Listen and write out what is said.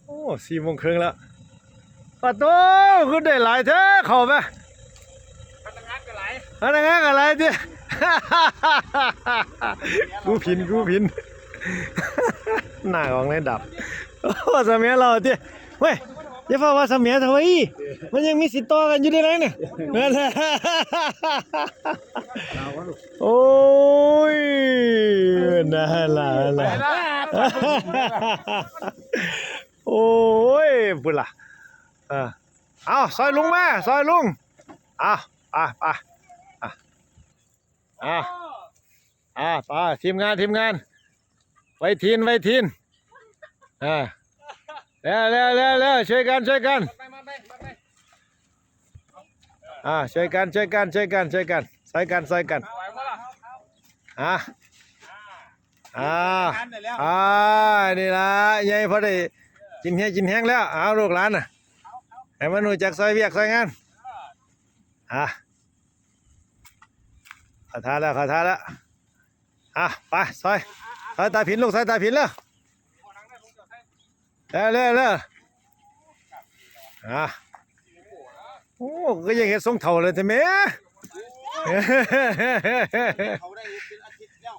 โอ้4 โมงครึ่งแล้วปะโตคุณได้หลายเถอะเข้าไปพนักงานก็หลาย พนักงานอะไรดิ กูผินหน้าของในดับโอ้สมัยเราดิเว้ยอย่าฟ้าว่าสมัยเถอะเว้ยมันยังมีสิทธิ์ต่อกันอยู่ได้ไรเนี่ยโอ้ยน่าละโอ้ยบุญล่ะเอาซอยลุงมาซอยลุงไปไปทีมงานไว้ทีนเร็วช่วยกันช่วยกันใส่กันนี่ละยายพอได้กินแห้งแล้วเอาลูกหลานน่ะให้มันรู้จักซอยเวียกซอยงานขอทานแล้วไปซอยตาผินลูกซอยตาผินแล้วเร็วโอ้ก็ยังเห็นทรงเถ่าเลยใช่ไหมเขาได้เป็นอาทิตย์แล้ว